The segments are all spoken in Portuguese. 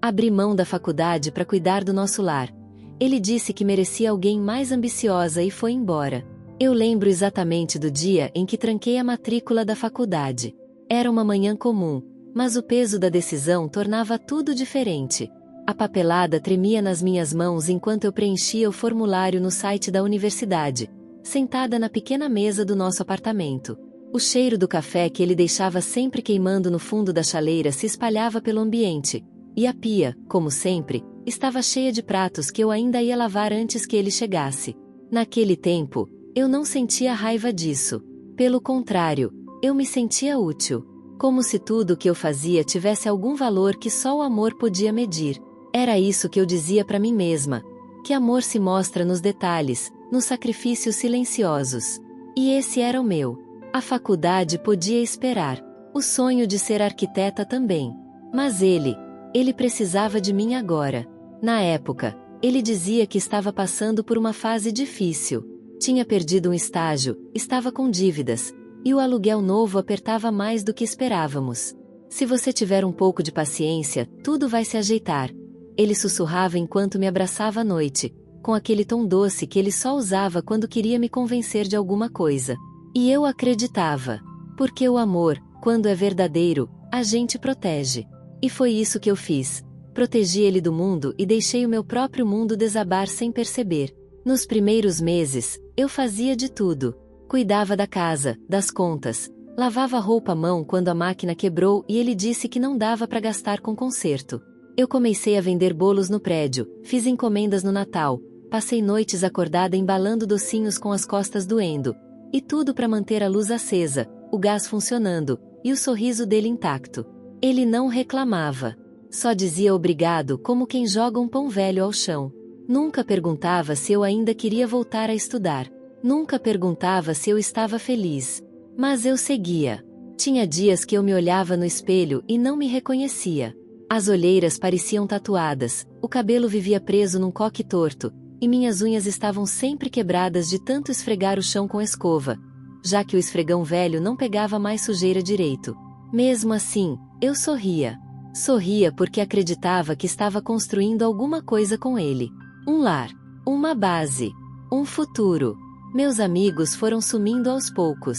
Abri mão da faculdade para cuidar do nosso lar. Ele disse que merecia alguém mais ambiciosa e foi embora. Eu lembro exatamente do dia em que tranquei a matrícula da faculdade. Era uma manhã comum, mas o peso da decisão tornava tudo diferente. A papelada tremia nas minhas mãos enquanto eu preenchia o formulário no site da universidade, sentada na pequena mesa do nosso apartamento. O cheiro do café que ele deixava sempre queimando no fundo da chaleira se espalhava pelo ambiente, e a pia, como sempre, estava cheia de pratos que eu ainda ia lavar antes que ele chegasse. Naquele tempo, eu não sentia raiva disso. Pelo contrário, eu me sentia útil. Como se tudo o que eu fazia tivesse algum valor que só o amor podia medir. Era isso que eu dizia para mim mesma. Que amor se mostra nos detalhes, nos sacrifícios silenciosos. E esse era o meu. A faculdade podia esperar. O sonho de ser arquiteta também. Mas ele precisava de mim agora. Na época, ele dizia que estava passando por uma fase difícil. Tinha perdido um estágio, estava com dívidas, e o aluguel novo apertava mais do que esperávamos. Se você tiver um pouco de paciência, tudo vai se ajeitar. Ele sussurrava enquanto me abraçava à noite, com aquele tom doce que ele só usava quando queria me convencer de alguma coisa. E eu acreditava. Porque o amor, quando é verdadeiro, a gente protege. E foi isso que eu fiz. Protegi ele do mundo e deixei o meu próprio mundo desabar sem perceber. Nos primeiros meses, eu fazia de tudo. Cuidava da casa, das contas, lavava roupa à mão quando a máquina quebrou e ele disse que não dava para gastar com conserto. Eu comecei a vender bolos no prédio, fiz encomendas no Natal, passei noites acordada embalando docinhos com as costas doendo. E tudo para manter a luz acesa, o gás funcionando, e o sorriso dele intacto. Ele não reclamava. Só dizia obrigado como quem joga um pão velho ao chão. Nunca perguntava se eu ainda queria voltar a estudar. Nunca perguntava se eu estava feliz. Mas eu seguia. Tinha dias que eu me olhava no espelho e não me reconhecia. As olheiras pareciam tatuadas, o cabelo vivia preso num coque torto, e minhas unhas estavam sempre quebradas de tanto esfregar o chão com escova, já que o esfregão velho não pegava mais sujeira direito. Mesmo assim, eu sorria. Sorria porque acreditava que estava construindo alguma coisa com ele. Um lar, uma base, um futuro. Meus amigos foram sumindo aos poucos.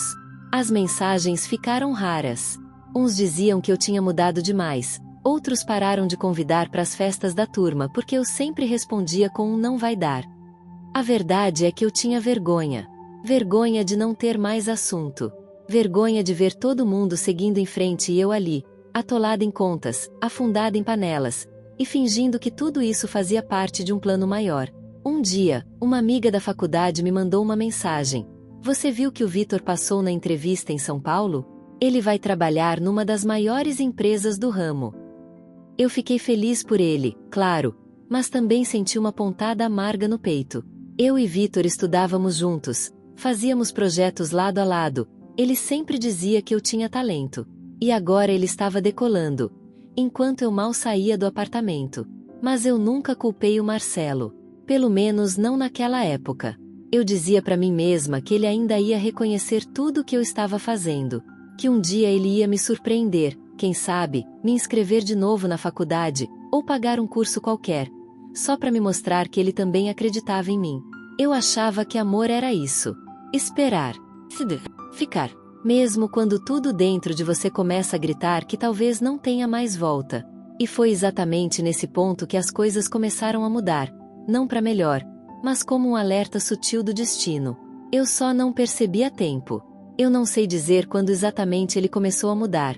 As mensagens ficaram raras. Uns diziam que eu tinha mudado demais, outros pararam de convidar para as festas da turma porque eu sempre respondia com um não vai dar. A verdade é que eu tinha vergonha. Vergonha de não ter mais assunto. Vergonha de ver todo mundo seguindo em frente e eu ali, atolada em contas, afundada em panelas, e fingindo que tudo isso fazia parte de um plano maior. Um dia, uma amiga da faculdade me mandou uma mensagem. Você viu que o Vitor passou na entrevista em São Paulo? Ele vai trabalhar numa das maiores empresas do ramo. Eu fiquei feliz por ele, claro, mas também senti uma pontada amarga no peito. Eu e Vitor estudávamos juntos, fazíamos projetos lado a lado, ele sempre dizia que eu tinha talento. E agora ele estava decolando, enquanto eu mal saía do apartamento. Mas eu nunca culpei o Marcelo. Pelo menos não naquela época. Eu dizia para mim mesma que ele ainda ia reconhecer tudo o que eu estava fazendo. Que um dia ele ia me surpreender, quem sabe, me inscrever de novo na faculdade, ou pagar um curso qualquer, só para me mostrar que ele também acreditava em mim. Eu achava que amor era isso. Esperar. Ficar. Mesmo quando tudo dentro de você começa a gritar que talvez não tenha mais volta. E foi exatamente nesse ponto que as coisas começaram a mudar. Não para melhor, mas como um alerta sutil do destino. Eu só não percebi a tempo. Eu não sei dizer quando exatamente ele começou a mudar.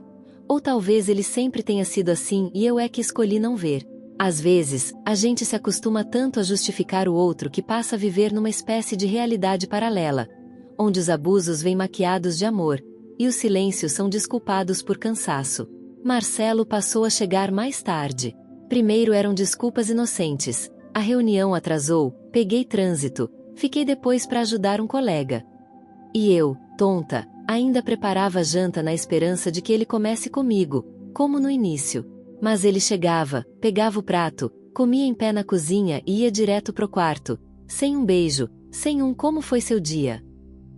Ou talvez ele sempre tenha sido assim e eu é que escolhi não ver. Às vezes, a gente se acostuma tanto a justificar o outro que passa a viver numa espécie de realidade paralela, onde os abusos vêm maquiados de amor, e os silêncios são desculpados por cansaço. Marcelo passou a chegar mais tarde. Primeiro eram desculpas inocentes. A reunião atrasou, peguei trânsito, fiquei depois para ajudar um colega. E eu, tonta, ainda preparava a janta na esperança de que ele comece comigo, como no início. Mas ele chegava, pegava o prato, comia em pé na cozinha e ia direto pro quarto, sem um beijo, sem um como foi seu dia.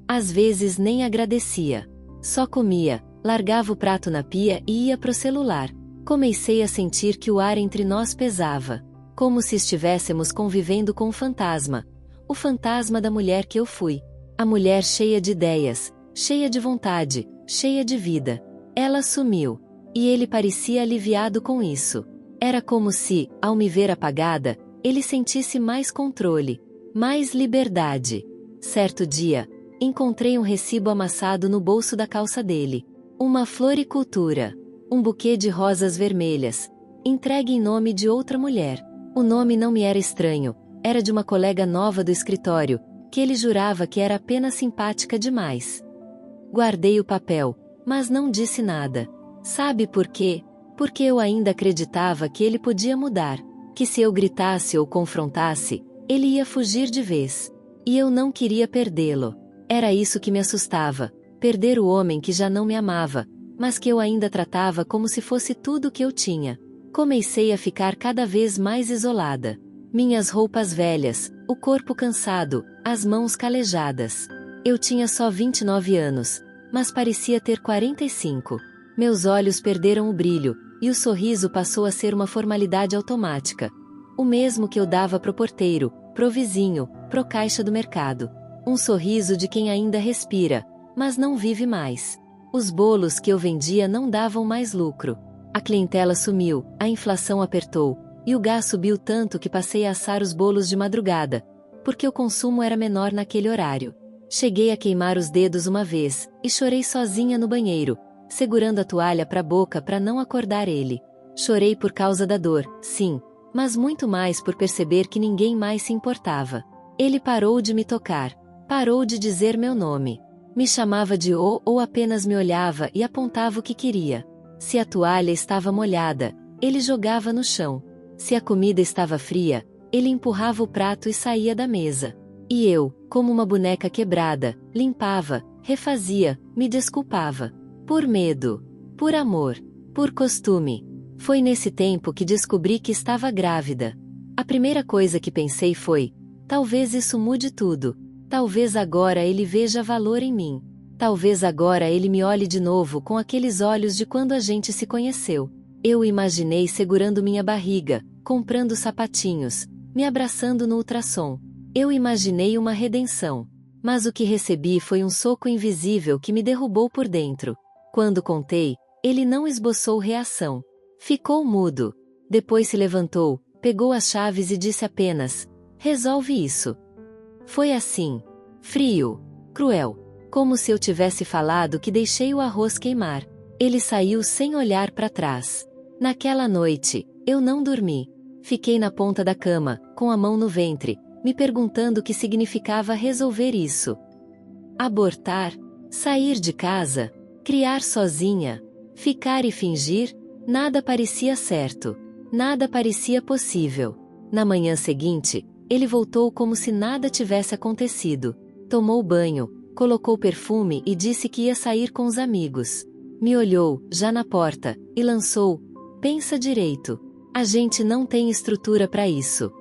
Às vezes nem agradecia. Só comia, largava o prato na pia e ia pro celular. Comecei a sentir que o ar entre nós pesava, como se estivéssemos convivendo com um fantasma, o fantasma da mulher que eu fui. A mulher cheia de ideias, cheia de vontade, cheia de vida. Ela sumiu, e ele parecia aliviado com isso. Era como se, ao me ver apagada, ele sentisse mais controle, mais liberdade. Certo dia, encontrei um recibo amassado no bolso da calça dele. Uma floricultura. Um buquê de rosas vermelhas, entregue em nome de outra mulher. O nome não me era estranho, era de uma colega nova do escritório, que ele jurava que era apenas simpática demais. Guardei o papel, mas não disse nada. Sabe por quê? Porque eu ainda acreditava que ele podia mudar, que se eu gritasse ou confrontasse, ele ia fugir de vez. E eu não queria perdê-lo. Era isso que me assustava, perder o homem que já não me amava, mas que eu ainda tratava como se fosse tudo o que eu tinha. Comecei a ficar cada vez mais isolada. Minhas roupas velhas, o corpo cansado, as mãos calejadas. Eu tinha só 29 anos, mas parecia ter 45. Meus olhos perderam o brilho, e o sorriso passou a ser uma formalidade automática. O mesmo que eu dava pro porteiro, pro vizinho, pro caixa do mercado. Um sorriso de quem ainda respira, mas não vive mais. Os bolos que eu vendia não davam mais lucro. A clientela sumiu, a inflação apertou, e o gás subiu tanto que passei a assar os bolos de madrugada, porque o consumo era menor naquele horário. Cheguei a queimar os dedos uma vez, e chorei sozinha no banheiro, segurando a toalha para a boca para não acordar ele. Chorei por causa da dor, sim, mas muito mais por perceber que ninguém mais se importava. Ele parou de me tocar, parou de dizer meu nome. Me chamava de "ô" ou apenas me olhava e apontava o que queria. Se a toalha estava molhada, ele jogava no chão. Se a comida estava fria, ele empurrava o prato e saía da mesa. E eu, como uma boneca quebrada, limpava, refazia, me desculpava. Por medo, por amor, por costume. Foi nesse tempo que descobri que estava grávida. A primeira coisa que pensei foi: talvez isso mude tudo. Talvez agora ele veja valor em mim. Talvez agora ele me olhe de novo com aqueles olhos de quando a gente se conheceu. Eu o imaginei segurando minha barriga, comprando sapatinhos, me abraçando no ultrassom. Eu imaginei uma redenção. Mas o que recebi foi um soco invisível que me derrubou por dentro. Quando contei, ele não esboçou reação. Ficou mudo. Depois se levantou, pegou as chaves e disse apenas: "Resolve isso." Foi assim, frio, cruel, como se eu tivesse falado que deixei o arroz queimar. Ele saiu sem olhar para trás. Naquela noite, eu não dormi. Fiquei na ponta da cama, com a mão no ventre, me perguntando o que significava resolver isso. Abortar? Sair de casa? Criar sozinha? Ficar e fingir? Nada parecia certo. Nada parecia possível. Na manhã seguinte, ele voltou como se nada tivesse acontecido. Tomou banho, colocou perfume e disse que ia sair com os amigos. Me olhou, já na porta, e lançou: "Pensa direito. A gente não tem estrutura para isso."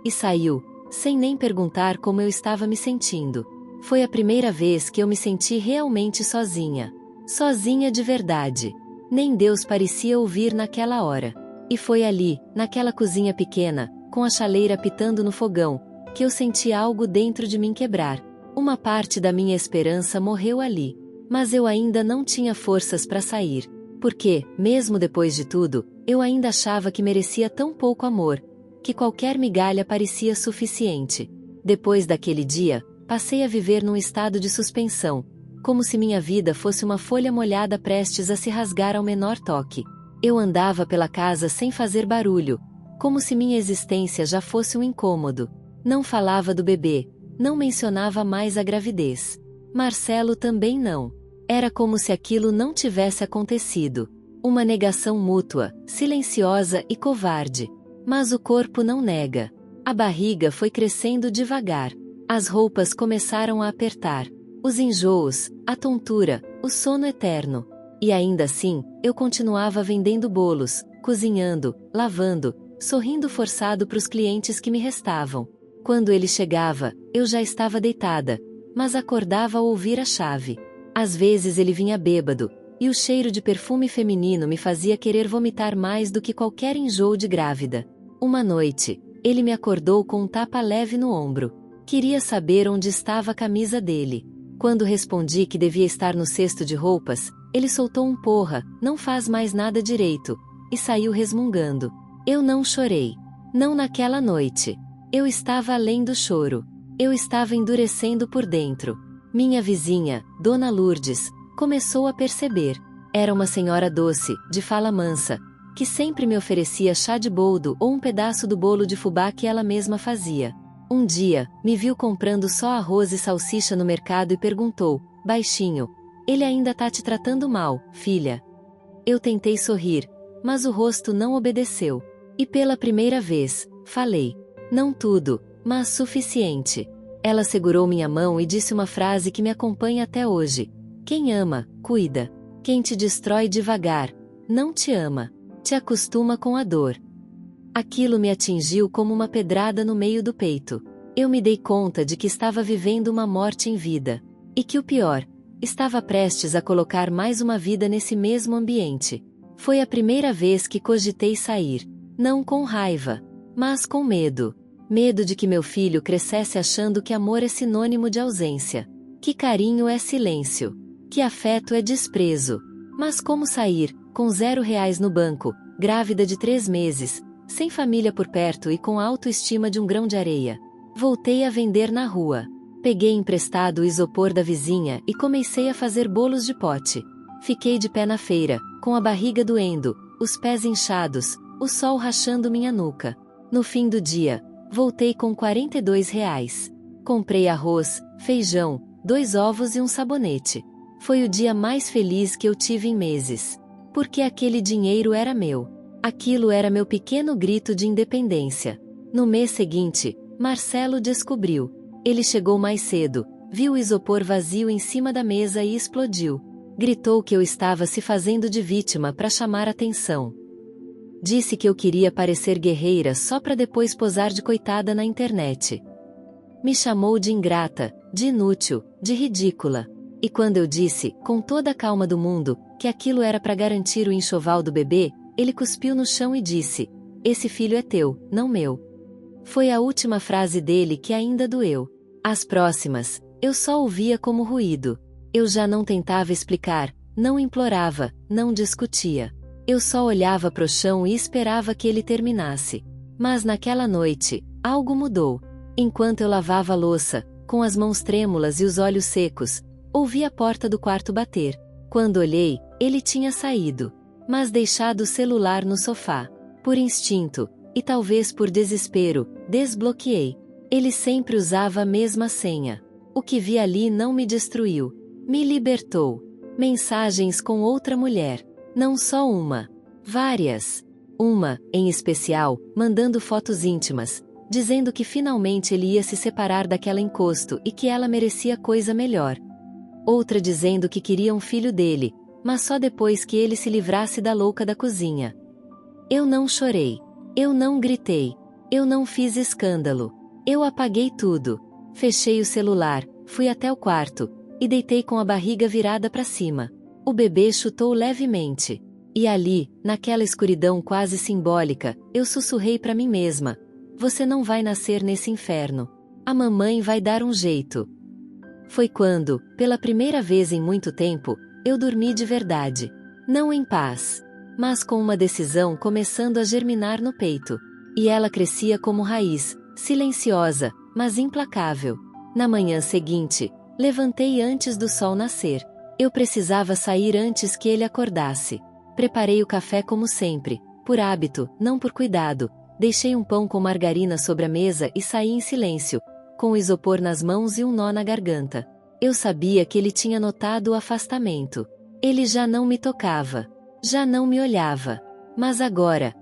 E saiu, sem nem perguntar como eu estava me sentindo. Foi a primeira vez que eu me senti realmente sozinha. Sozinha de verdade. Nem Deus parecia ouvir naquela hora. E foi ali, naquela cozinha pequena, com a chaleira pitando no fogão, que eu senti algo dentro de mim quebrar. Uma parte da minha esperança morreu ali. Mas eu ainda não tinha forças para sair. Porque, mesmo depois de tudo, eu ainda achava que merecia tão pouco amor, que qualquer migalha parecia suficiente. Depois daquele dia, passei a viver num estado de suspensão, como se minha vida fosse uma folha molhada prestes a se rasgar ao menor toque. Eu andava pela casa sem fazer barulho, como se minha existência já fosse um incômodo. Não falava do bebê, não mencionava mais a gravidez. Marcelo também não. Era como se aquilo não tivesse acontecido. Uma negação mútua, silenciosa e covarde. Mas o corpo não nega. A barriga foi crescendo devagar. As roupas começaram a apertar. Os enjoos, a tontura, o sono eterno. E ainda assim, eu continuava vendendo bolos, cozinhando, lavando, sorrindo forçado para os clientes que me restavam. Quando ele chegava, eu já estava deitada, mas acordava ao ouvir a chave. Às vezes ele vinha bêbado, e o cheiro de perfume feminino me fazia querer vomitar mais do que qualquer enjoo de grávida. Uma noite, ele me acordou com um tapa leve no ombro. Queria saber onde estava a camisa dele. Quando respondi que devia estar no cesto de roupas, ele soltou um porra, não faz mais nada direito, e saiu resmungando. Eu não chorei. Não naquela noite. Eu estava além do choro. Eu estava endurecendo por dentro. Minha vizinha, Dona Lourdes, começou a perceber. Era uma senhora doce, de fala mansa, que sempre me oferecia chá de boldo ou um pedaço do bolo de fubá que ela mesma fazia. Um dia, me viu comprando só arroz e salsicha no mercado e perguntou, baixinho, ele ainda tá te tratando mal, filha? Eu tentei sorrir, mas o rosto não obedeceu. E pela primeira vez, falei, não tudo, mas suficiente. Ela segurou minha mão e disse uma frase que me acompanha até hoje. Quem ama, cuida. Quem te destrói devagar, não te ama. Te acostuma com a dor. Aquilo me atingiu como uma pedrada no meio do peito. Eu me dei conta de que estava vivendo uma morte em vida. E que o pior, estava prestes a colocar mais uma vida nesse mesmo ambiente. Foi a primeira vez que cogitei sair. Não com raiva, mas com medo. Medo de que meu filho crescesse achando que amor é sinônimo de ausência. Que carinho é silêncio. Que afeto é desprezo. Mas como sair, com R$0 no banco, grávida de 3 meses, sem família por perto e com a autoestima de um grão de areia? Voltei a vender na rua. Peguei emprestado o isopor da vizinha e comecei a fazer bolos de pote. Fiquei de pé na feira, com a barriga doendo, os pés inchados, o sol rachando minha nuca. No fim do dia, voltei com R$42. Comprei arroz, feijão, 2 ovos e um sabonete. Foi o dia mais feliz que eu tive em meses. Porque aquele dinheiro era meu. Aquilo era meu pequeno grito de independência. No mês seguinte, Marcelo descobriu. Ele chegou mais cedo, viu o isopor vazio em cima da mesa e explodiu. Gritou que eu estava se fazendo de vítima para chamar atenção. Disse que eu queria parecer guerreira só para depois posar de coitada na internet. Me chamou de ingrata, de inútil, de ridícula. E quando eu disse, com toda a calma do mundo, que aquilo era para garantir o enxoval do bebê, ele cuspiu no chão e disse, esse filho é teu, não meu. Foi a última frase dele que ainda doeu. As próximas, eu só ouvia como ruído. Eu já não tentava explicar, não implorava, não discutia. Eu só olhava pro chão e esperava que ele terminasse. Mas naquela noite, algo mudou. Enquanto eu lavava a louça, com as mãos trêmulas e os olhos secos, ouvi a porta do quarto bater. Quando olhei, ele tinha saído, mas deixado o celular no sofá. Por instinto, e talvez por desespero, desbloqueei. Ele sempre usava a mesma senha. O que vi ali não me destruiu. Me libertou. Mensagens com outra mulher. Não só uma. Várias. Uma, em especial, mandando fotos íntimas, dizendo que finalmente ele ia se separar daquela encosto e que ela merecia coisa melhor. Outra dizendo que queria um filho dele, mas só depois que ele se livrasse da louca da cozinha. Eu não chorei. Eu não gritei. Eu não fiz escândalo. Eu apaguei tudo. Fechei o celular, fui até o quarto, e deitei com a barriga virada para cima. O bebê chutou levemente. E ali, naquela escuridão quase simbólica, eu sussurrei para mim mesma. Você não vai nascer nesse inferno. A mamãe vai dar um jeito. Foi quando, pela primeira vez em muito tempo, eu dormi de verdade. Não em paz, mas com uma decisão começando a germinar no peito. E ela crescia como raiz, silenciosa, mas implacável. Na manhã seguinte, levantei antes do sol nascer. Eu precisava sair antes que ele acordasse. Preparei o café como sempre, por hábito, não por cuidado. Deixei um pão com margarina sobre a mesa e saí em silêncio, com o isopor nas mãos e um nó na garganta. Eu sabia que ele tinha notado o afastamento. Ele já não me tocava. Já não me olhava. Mas agora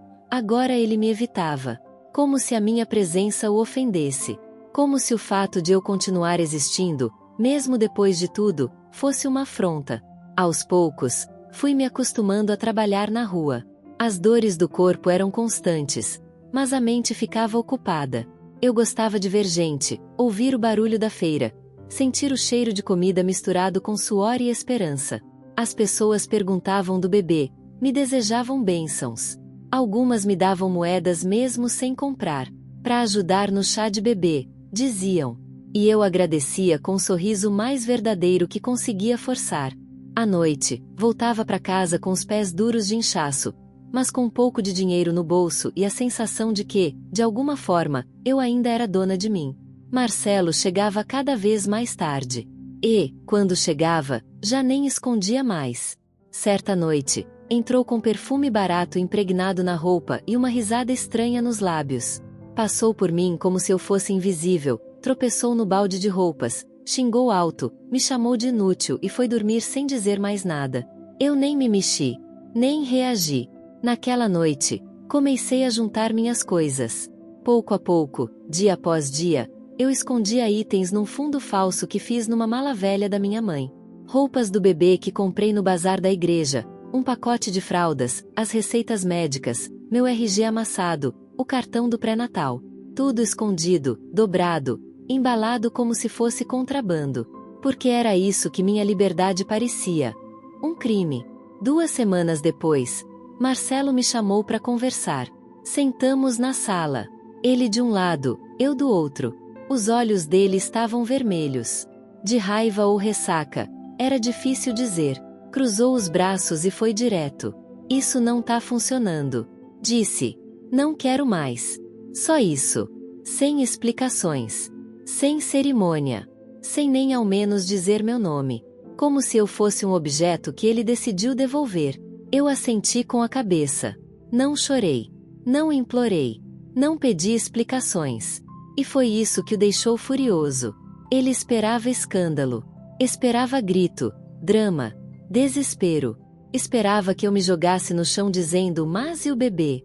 ele me evitava. Como se a minha presença o ofendesse. Como se o fato de eu continuar existindo, mesmo depois de tudo, fosse uma afronta. Aos poucos, fui me acostumando a trabalhar na rua. As dores do corpo eram constantes, mas a mente ficava ocupada. Eu gostava de ver gente, ouvir o barulho da feira, sentir o cheiro de comida misturado com suor e esperança. As pessoas perguntavam do bebê, me desejavam bênçãos. Algumas me davam moedas mesmo sem comprar, para ajudar no chá de bebê, diziam. E eu agradecia com o sorriso mais verdadeiro que conseguia forçar. À noite, voltava para casa com os pés duros de inchaço, mas com um pouco de dinheiro no bolso e a sensação de que, de alguma forma, eu ainda era dona de mim. Marcelo chegava cada vez mais tarde. E, quando chegava, já nem escondia mais. Certa noite, entrou com perfume barato impregnado na roupa e uma risada estranha nos lábios. Passou por mim como se eu fosse invisível, tropeçou no balde de roupas, xingou alto, me chamou de inútil e foi dormir sem dizer mais nada. Eu nem me mexi, nem reagi. Naquela noite, comecei a juntar minhas coisas. Pouco a pouco, dia após dia, eu escondia itens num fundo falso que fiz numa mala velha da minha mãe. Roupas do bebê que comprei no bazar da igreja, um pacote de fraldas, as receitas médicas, meu RG amassado, o cartão do pré-natal. Tudo escondido, dobrado, embalado como se fosse contrabando. Porque era isso que minha liberdade parecia. Um crime. 2 semanas depois, Marcelo me chamou para conversar. Sentamos na sala. Ele de um lado, eu do outro. Os olhos dele estavam vermelhos. De raiva ou ressaca, era difícil dizer. Cruzou os braços e foi direto. Isso não tá funcionando. Disse. Não quero mais. Só isso. Sem explicações. Sem cerimônia. Sem nem ao menos dizer meu nome. Como se eu fosse um objeto que ele decidiu devolver. Eu assenti com a cabeça. Não chorei. Não implorei. Não pedi explicações. E foi isso que o deixou furioso. Ele esperava escândalo. Esperava grito, drama, desespero. Esperava que eu me jogasse no chão dizendo: mas e o bebê?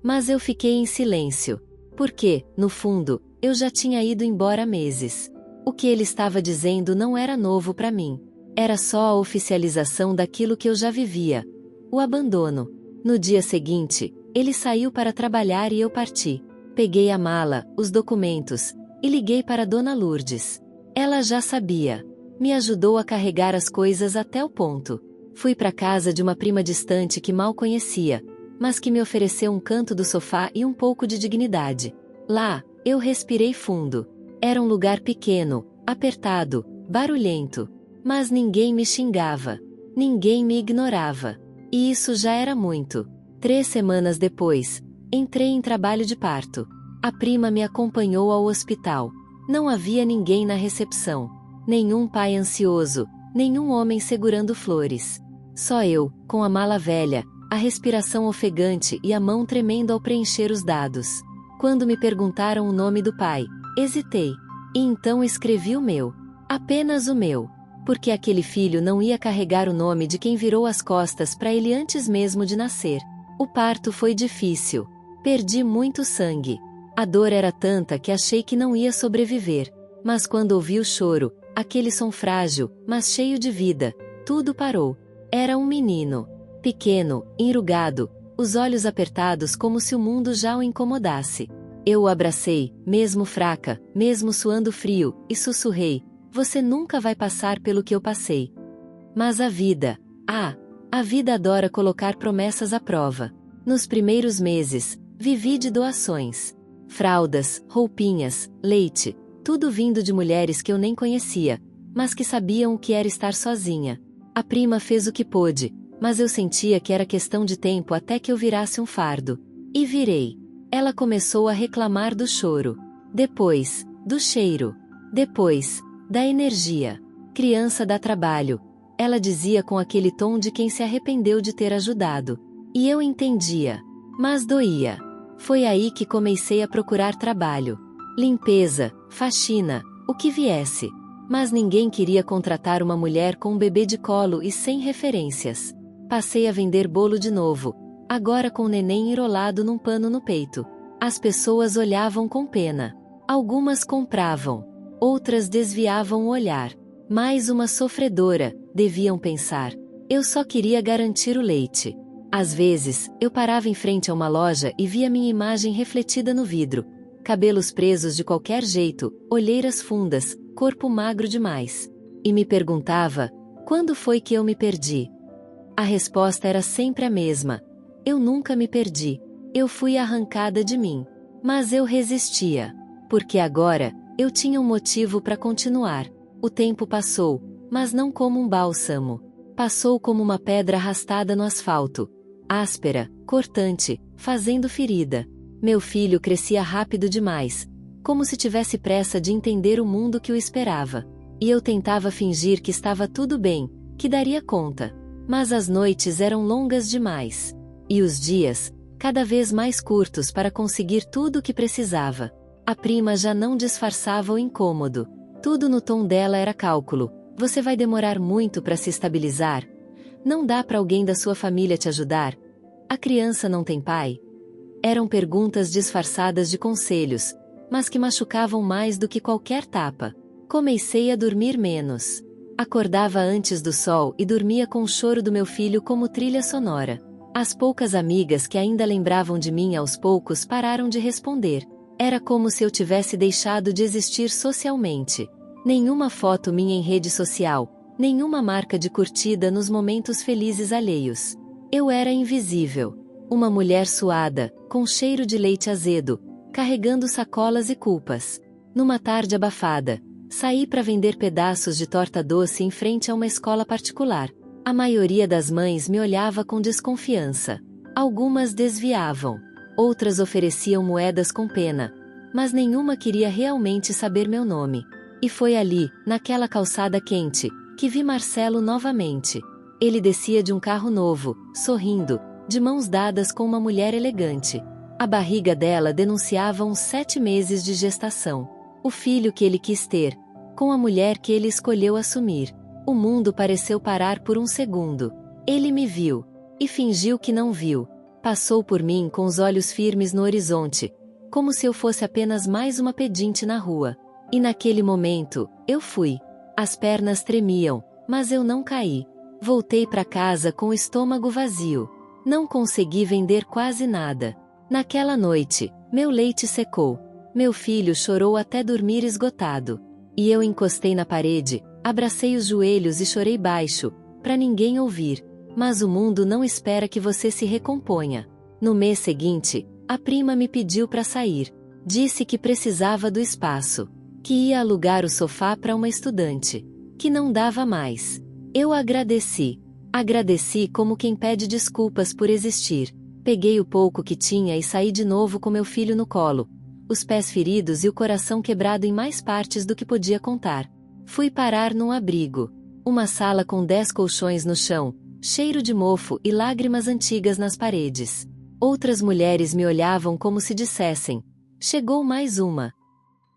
Mas eu fiquei em silêncio. Porque, no fundo, eu já tinha ido embora há meses. O que ele estava dizendo não era novo para mim. Era só a oficialização daquilo que eu já vivia. O abandono. No dia seguinte, ele saiu para trabalhar e eu parti. Peguei a mala, os documentos, e liguei para Dona Lourdes. Ela já sabia. Me ajudou a carregar as coisas até o ponto. Fui para casa de uma prima distante que mal conhecia, mas que me ofereceu um canto do sofá e um pouco de dignidade. Lá, eu respirei fundo. Era um lugar pequeno, apertado, barulhento. Mas ninguém me xingava. Ninguém me ignorava. E isso já era muito. 3 semanas depois, entrei em trabalho de parto. A prima me acompanhou ao hospital. Não havia ninguém na recepção. Nenhum pai ansioso, nenhum homem segurando flores. Só eu, com a mala velha, a respiração ofegante e a mão tremendo ao preencher os dados. Quando me perguntaram o nome do pai, hesitei. E então escrevi o meu. Apenas o meu. Porque aquele filho não ia carregar o nome de quem virou as costas para ele antes mesmo de nascer. O parto foi difícil. Perdi muito sangue. A dor era tanta que achei que não ia sobreviver. Mas quando ouvi o choro, aquele som frágil, mas cheio de vida, tudo parou. Era um menino. Pequeno, enrugado, os olhos apertados como se o mundo já o incomodasse. Eu o abracei, mesmo fraca, mesmo suando frio, e sussurrei: você nunca vai passar pelo que eu passei. Mas a vida adora colocar promessas à prova. Nos primeiros meses, vivi de doações. Fraldas, roupinhas, leite, tudo vindo de mulheres que eu nem conhecia, mas que sabiam o que era estar sozinha. A prima fez o que pôde, mas eu sentia que era questão de tempo até que eu virasse um fardo. E virei. Ela começou a reclamar do choro. Depois, do cheiro. Depois, da energia. Criança dá trabalho. Ela dizia com aquele tom de quem se arrependeu de ter ajudado. E eu entendia. Mas doía. Foi aí que comecei a procurar trabalho. Limpeza, faxina, o que viesse. Mas ninguém queria contratar uma mulher com um bebê de colo e sem referências. Passei a vender bolo de novo, agora com o neném enrolado num pano no peito. As pessoas olhavam com pena. Algumas compravam. Outras desviavam o olhar. Mais uma sofredora, deviam pensar. Eu só queria garantir o leite. Às vezes, eu parava em frente a uma loja e via minha imagem refletida no vidro. Cabelos presos de qualquer jeito, olheiras fundas, corpo magro demais. E me perguntava, Quando foi que eu me perdi? A resposta era sempre a mesma. Eu nunca me perdi. Eu fui arrancada de mim. Mas eu resistia. Porque agora, eu tinha um motivo para continuar. O tempo passou, mas não como um bálsamo. Passou como uma pedra arrastada no asfalto. Áspera, cortante, fazendo ferida. Meu filho crescia rápido demais, como se tivesse pressa de entender o mundo que o esperava. E eu tentava fingir que estava tudo bem, que daria conta. Mas as noites eram longas demais. E os dias, cada vez mais curtos para conseguir tudo o que precisava. A prima já não disfarçava o incômodo. Tudo no tom dela era cálculo. Você vai demorar muito para se estabilizar? Não dá para alguém da sua família te ajudar? A criança não tem pai? Eram perguntas disfarçadas de conselhos, mas que machucavam mais do que qualquer tapa. Comecei a dormir menos. Acordava antes do sol e dormia com o choro do meu filho como trilha sonora. As poucas amigas que ainda lembravam de mim aos poucos pararam de responder. Era como se eu tivesse deixado de existir socialmente. Nenhuma foto minha em rede social, nenhuma marca de curtida nos momentos felizes alheios. Eu era invisível. Uma mulher suada, com cheiro de leite azedo, carregando sacolas e culpas. Numa tarde abafada, saí para vender pedaços de torta doce em frente a uma escola particular. A maioria das mães me olhava com desconfiança. Algumas desviavam. Outras ofereciam moedas com pena. Mas nenhuma queria realmente saber meu nome. E foi ali, naquela calçada quente, que vi Marcelo novamente. Ele descia de um carro novo, sorrindo, de mãos dadas com uma mulher elegante. A barriga dela denunciava uns 7 meses de gestação. O filho que ele quis ter, com a mulher que ele escolheu assumir. O mundo pareceu parar por um segundo. Ele me viu. E fingiu que não viu. Passou por mim com os olhos firmes no horizonte, como se eu fosse apenas mais uma pedinte na rua. E naquele momento, eu fui. As pernas tremiam, mas eu não caí. Voltei para casa com o estômago vazio. Não consegui vender quase nada. Naquela noite, meu leite secou. Meu filho chorou até dormir esgotado. E eu encostei na parede, abracei os joelhos e chorei baixo, para ninguém ouvir. Mas o mundo não espera que você se recomponha. No mês seguinte, a prima me pediu para sair. Disse que precisava do espaço. Que ia alugar o sofá para uma estudante. Que não dava mais. Eu agradeci. Agradeci como quem pede desculpas por existir. Peguei o pouco que tinha e saí de novo com meu filho no colo. Os pés feridos e o coração quebrado em mais partes do que podia contar. Fui parar num abrigo. Uma sala com 10 colchões no chão, cheiro de mofo e lágrimas antigas nas paredes. Outras mulheres me olhavam como se dissessem: chegou mais uma.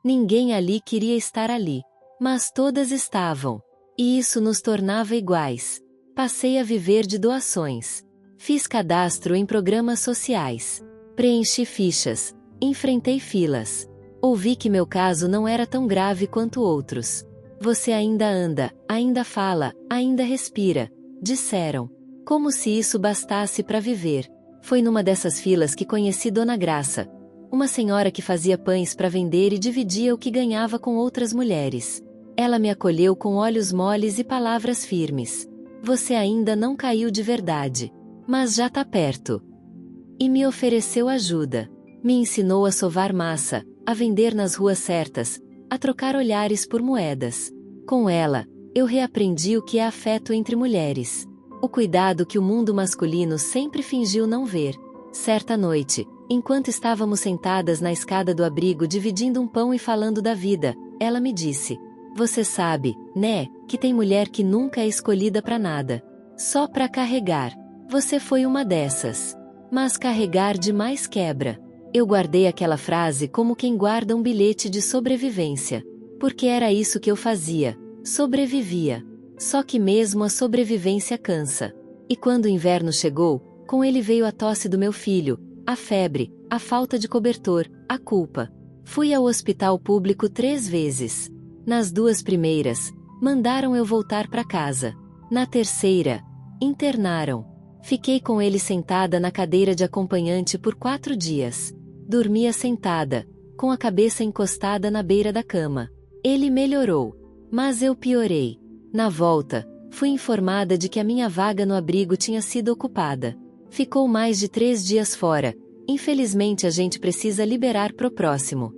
Ninguém ali queria estar ali. Mas todas estavam. E isso nos tornava iguais. Passei a viver de doações. Fiz cadastro em programas sociais. Preenchi fichas. Enfrentei filas. Ouvi que meu caso não era tão grave quanto outros. Você ainda anda, ainda fala, ainda respira, disseram. Como se isso bastasse para viver. Foi numa dessas filas que conheci Dona Graça. Uma senhora que fazia pães para vender e dividia o que ganhava com outras mulheres. Ela me acolheu com olhos moles e palavras firmes. Você ainda não caiu de verdade. Mas já tá perto. E me ofereceu ajuda. Me ensinou a sovar massa, a vender nas ruas certas, a trocar olhares por moedas. Com ela, eu reaprendi o que é afeto entre mulheres. O cuidado que o mundo masculino sempre fingiu não ver. Certa noite, enquanto estávamos sentadas na escada do abrigo dividindo um pão e falando da vida, ela me disse: você sabe, né, que tem mulher que nunca é escolhida pra nada. Só pra carregar. Você foi uma dessas. Mas carregar demais quebra. Eu guardei aquela frase como quem guarda um bilhete de sobrevivência. Porque era isso que eu fazia. Sobrevivia. Só que mesmo a sobrevivência cansa. E quando o inverno chegou, com ele veio a tosse do meu filho, a febre, a falta de cobertor, a culpa. Fui ao hospital público 3 vezes. Nas 2 primeiras, mandaram eu voltar para casa. Na terceira, internaram. Fiquei com ele sentada na cadeira de acompanhante por 4 dias. Dormia sentada, com a cabeça encostada na beira da cama. Ele melhorou. Mas eu piorei. Na volta, Fui informada de que a minha vaga no abrigo tinha sido ocupada. Ficou mais de 3 dias fora. Infelizmente a gente precisa liberar pro próximo.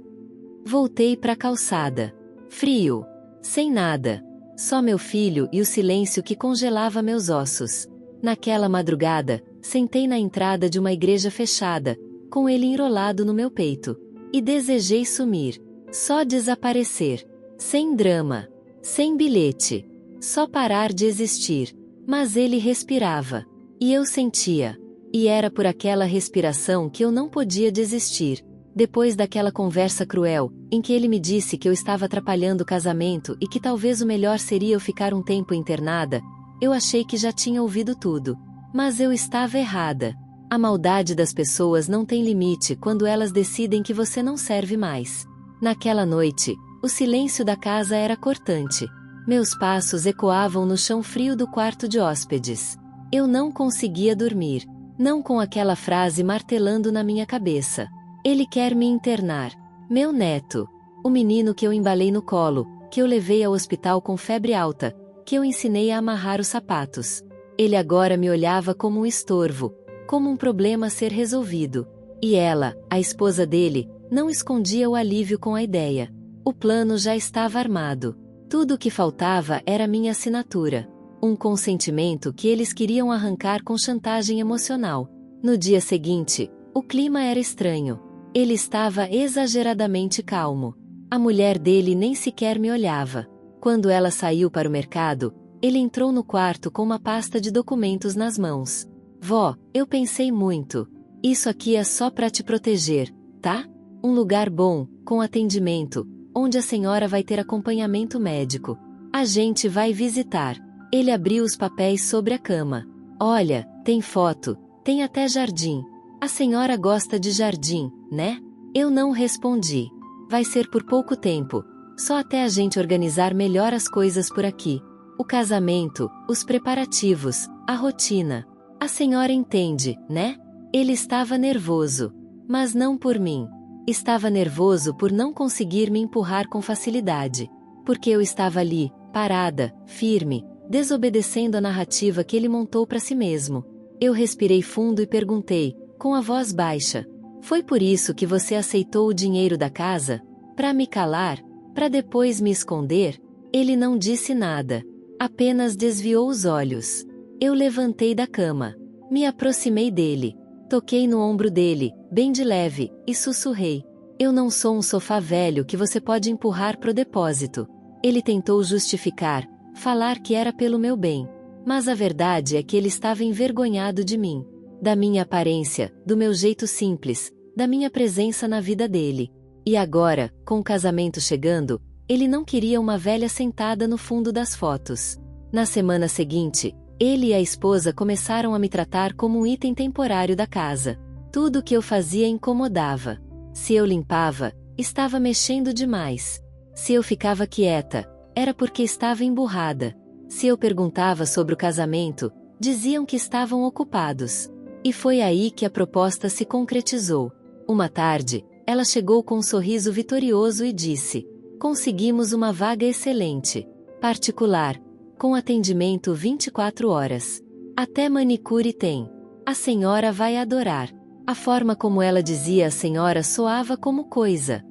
Voltei pra calçada. Frio. Sem nada. Só meu filho e o silêncio que congelava meus ossos. Naquela madrugada, sentei na entrada de uma igreja fechada, com ele enrolado no meu peito. E desejei sumir. Só desaparecer. Sem drama. Sem bilhete. Só parar de existir. Mas ele respirava. E eu sentia. E era por aquela respiração que eu não podia desistir. Depois daquela conversa cruel, em que ele me disse que eu estava atrapalhando o casamento e que talvez o melhor seria eu ficar um tempo internada, eu achei que já tinha ouvido tudo. Mas eu estava errada. A maldade das pessoas não tem limite quando elas decidem que você não serve mais. Naquela noite, o silêncio da casa era cortante. Meus passos ecoavam no chão frio do quarto de hóspedes. Eu não conseguia dormir. Não com aquela frase martelando na minha cabeça. Ele quer me internar. Meu neto. O menino que eu embalei no colo, que eu levei ao hospital com febre alta, que eu ensinei a amarrar os sapatos. Ele agora me olhava como um estorvo, como um problema a ser resolvido. E ela, a esposa dele, não escondia o alívio com a ideia. O plano já estava armado. Tudo o que faltava era minha assinatura. Um consentimento que eles queriam arrancar com chantagem emocional. No dia seguinte, o clima era estranho. Ele estava exageradamente calmo. A mulher dele nem sequer me olhava. Quando ela saiu para o mercado, ele entrou no quarto com uma pasta de documentos nas mãos. Vó, eu pensei muito. Isso aqui é só para te proteger, tá? Um lugar bom, com atendimento, onde a senhora vai ter acompanhamento médico. A gente vai visitar. Ele abriu os papéis sobre a cama. Olha, tem foto, tem até jardim. A senhora gosta de jardim, né? Eu não respondi. Vai ser por pouco tempo, só até a gente organizar melhor as coisas por aqui. O casamento, os preparativos, a rotina. A senhora entende, né? Ele estava nervoso. Mas não por mim. Estava nervoso por não conseguir me empurrar com facilidade. Porque eu estava ali, parada, firme, desobedecendo a narrativa que ele montou para si mesmo. Eu respirei fundo e perguntei, com a voz baixa: foi por isso que você aceitou o dinheiro da casa? Para me calar? Para depois me esconder? Ele não disse nada. Apenas desviou os olhos. Eu levantei da cama. Me aproximei dele. Toquei no ombro dele, bem de leve, e sussurrei: eu não sou um sofá velho que você pode empurrar pro depósito. Ele tentou justificar, falar que era pelo meu bem. Mas a verdade é que ele estava envergonhado de mim. Da minha aparência, do meu jeito simples, da minha presença na vida dele. E agora, com o casamento chegando, ele não queria uma velha sentada no fundo das fotos. Na semana seguinte, ele e a esposa começaram a me tratar como um item temporário da casa. Tudo o que eu fazia incomodava. Se eu limpava, estava mexendo demais. Se eu ficava quieta, era porque estava emburrada. Se eu perguntava sobre o casamento, diziam que estavam ocupados. E foi aí que a proposta se concretizou. Uma tarde, ela chegou com um sorriso vitorioso e disse: conseguimos uma vaga excelente. Particular. Com atendimento 24 horas. Até manicure tem. A senhora vai adorar. A forma como ela dizia a senhora soava como coisa.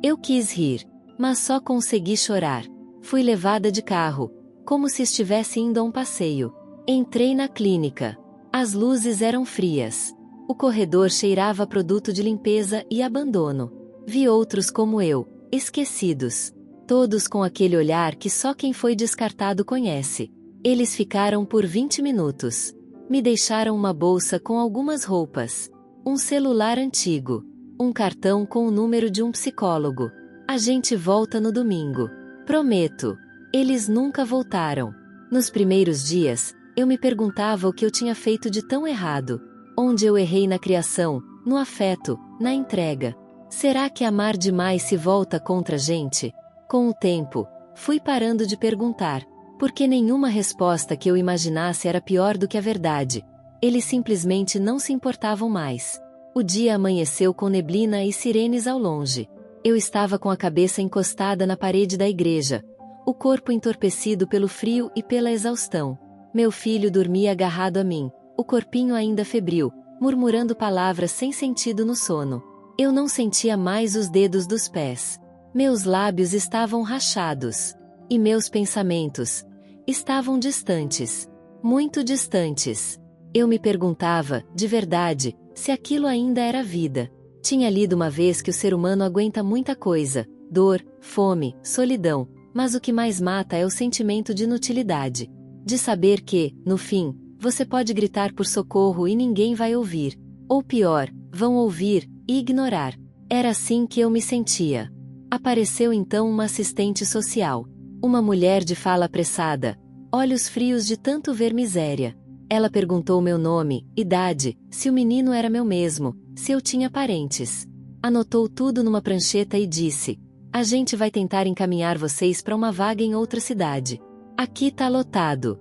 Eu quis rir, mas só consegui chorar. Fui levada de carro, como se estivesse indo a um passeio. Entrei na clínica. As luzes eram frias. O corredor cheirava a produto de limpeza e abandono. Vi outros como eu, esquecidos. Todos com aquele olhar que só quem foi descartado conhece. Eles ficaram por 20 minutos. Me deixaram uma bolsa com algumas roupas. Um celular antigo. Um cartão com o número de um psicólogo. A gente volta no domingo. Prometo. Eles nunca voltaram. Nos primeiros dias, eu me perguntava o que eu tinha feito de tão errado. Onde eu errei na criação, no afeto, na entrega. Será que amar demais se volta contra a gente? Com o tempo, fui parando de perguntar, porque nenhuma resposta que eu imaginasse era pior do que a verdade. Eles simplesmente não se importavam mais. O dia amanheceu com neblina e sirenes ao longe. Eu estava com a cabeça encostada na parede da igreja. o corpo entorpecido pelo frio e pela exaustão. Meu filho dormia agarrado a mim, o corpinho ainda febril, murmurando palavras sem sentido no sono. Eu não sentia mais os dedos dos pés. Meus lábios estavam rachados. E meus pensamentos estavam distantes. Muito distantes. Eu me perguntava, de verdade, se aquilo ainda era vida. Tinha lido uma vez que o ser humano aguenta muita coisa, dor, fome, solidão, mas o que mais mata é o sentimento de inutilidade. De saber que, no fim, você pode gritar por socorro e ninguém vai ouvir. Ou pior, vão ouvir e ignorar. Era assim que eu me sentia. Apareceu então uma assistente social. Uma mulher de fala apressada, olhos frios de tanto ver miséria. Ela perguntou meu nome, idade, se o menino era meu mesmo, se eu tinha parentes. Anotou tudo numa prancheta e disse: a gente vai tentar encaminhar vocês para uma vaga em outra cidade. Aqui tá lotado.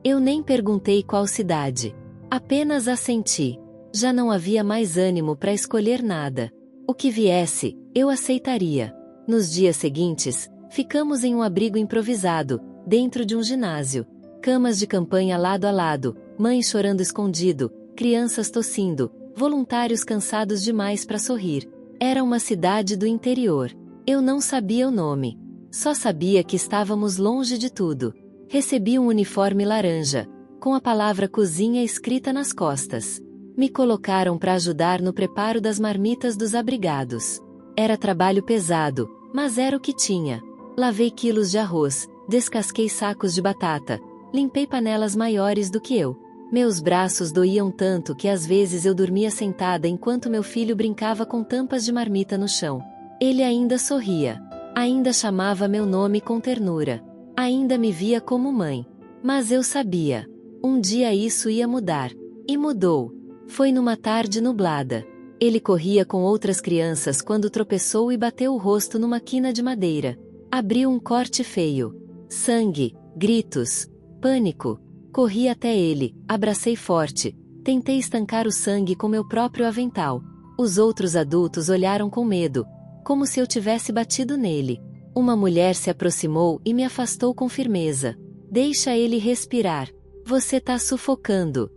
Eu nem perguntei qual cidade. Apenas assenti. Já não havia mais ânimo para escolher nada. O que viesse, eu aceitaria. Nos dias seguintes, ficamos em um abrigo improvisado, dentro de um ginásio. Camas de campanha lado a lado, mãe chorando escondido, crianças tossindo, voluntários cansados demais para sorrir. Era uma cidade do interior. Eu não sabia o nome. Só sabia que estávamos longe de tudo. Recebi um uniforme laranja, com a palavra cozinha escrita nas costas. Me colocaram para ajudar no preparo das marmitas dos abrigados. Era trabalho pesado, mas era o que tinha. Lavei quilos de arroz, descasquei sacos de batata, limpei panelas maiores do que eu. Meus braços doíam tanto que às vezes eu dormia sentada enquanto meu filho brincava com tampas de marmita no chão. Ele ainda sorria. Ainda chamava meu nome com ternura. Ainda me via como mãe. Mas eu sabia. Um dia isso ia mudar. E mudou. Foi numa tarde nublada. Ele corria com outras crianças quando tropeçou e bateu o rosto numa quina de madeira. Abriu um corte feio. Sangue, gritos, pânico. Corri até ele, abracei forte. Tentei estancar o sangue com meu próprio avental. Os outros adultos olharam com medo, como se eu tivesse batido nele. Uma mulher se aproximou e me afastou com firmeza. Deixa ele respirar. Você tá sufocando.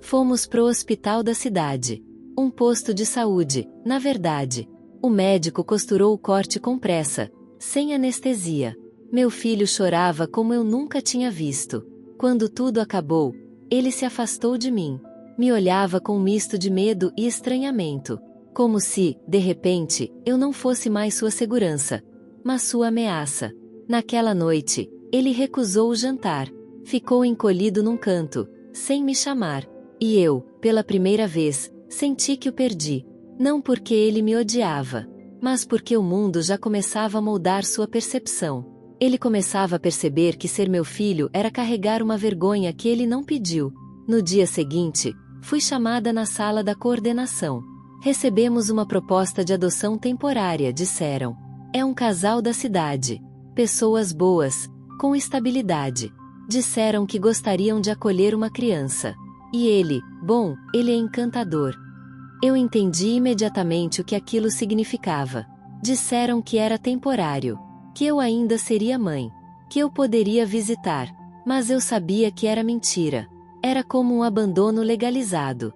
Fomos pro hospital da cidade. Um posto de saúde, na verdade. O médico costurou o corte com pressa, sem anestesia. Meu filho chorava como eu nunca tinha visto. Quando tudo acabou, ele se afastou de mim. Me olhava com um misto de medo e estranhamento. Como se, de repente, eu não fosse mais sua segurança, mas sua ameaça. Naquela noite, ele recusou o jantar. Ficou encolhido num canto, sem me chamar. E eu, pela primeira vez, senti que o perdi. Não porque ele me odiava, mas porque o mundo já começava a moldar sua percepção. Ele começava a perceber que ser meu filho era carregar uma vergonha que ele não pediu. No dia seguinte, fui chamada na sala da coordenação. Recebemos uma proposta de adoção temporária, disseram. É um casal da cidade. Pessoas boas, com estabilidade. Disseram que gostariam de acolher uma criança. E ele, bom, ele é encantador. Eu entendi imediatamente o que aquilo significava. Disseram que era temporário, que eu ainda seria mãe, que eu poderia visitar, mas eu sabia que era mentira. Era como um abandono legalizado.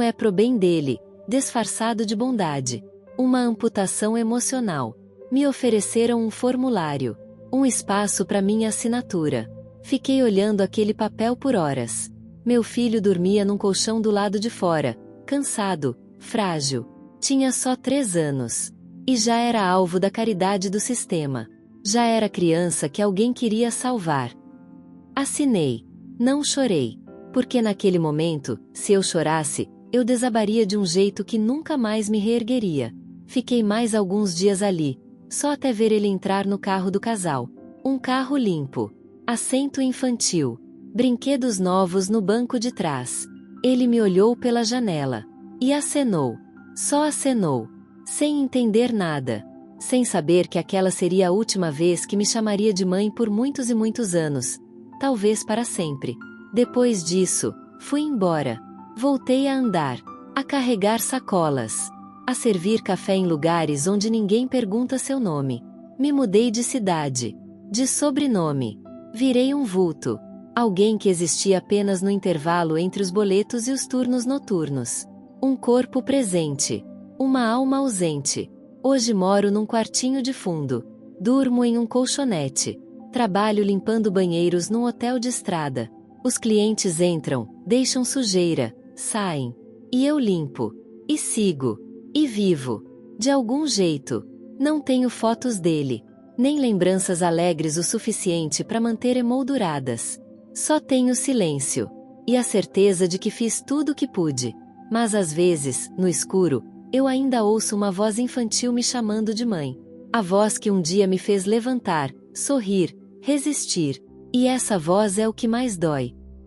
É pro bem dele, disfarçado de bondade. Uma amputação emocional. Me ofereceram um formulário, um espaço para minha assinatura. Fiquei olhando aquele papel por horas. Meu filho dormia num colchão do lado de fora, cansado, frágil. Tinha só 3 anos. E já era alvo da caridade do sistema. Já era criança que alguém queria salvar. Assinei. Não chorei. Porque naquele momento, se eu chorasse, eu desabaria de um jeito que nunca mais me reergueria. Fiquei mais alguns dias ali, só até ver ele entrar no carro do casal. Um carro limpo. Assento infantil. Brinquedos novos no banco de trás. Ele me olhou pela janela. E acenou. Só acenou. Sem entender nada. Sem saber que aquela seria a última vez que me chamaria de mãe por muitos e muitos anos. Talvez para sempre. Depois disso, fui embora. Voltei a andar. A carregar sacolas. A servir café em lugares onde ninguém pergunta seu nome. Me mudei de cidade. De sobrenome. Virei um vulto. Alguém que existia apenas no intervalo entre os boletos e os turnos noturnos. Um corpo presente. Uma alma ausente. Hoje moro num quartinho de fundo. Durmo em um colchonete. Trabalho limpando banheiros num hotel de estrada. Os clientes entram, deixam sujeira, saem. E eu limpo. E sigo. E vivo. De algum jeito. Não tenho fotos dele. Nem lembranças alegres o suficiente para manter emolduradas. Só tenho silêncio. E a certeza de que fiz tudo o que pude. Mas às vezes, no escuro, eu ainda ouço uma voz infantil me chamando de mãe. A voz que um dia me fez levantar, sorrir, resistir. E essa voz é o que mais dói.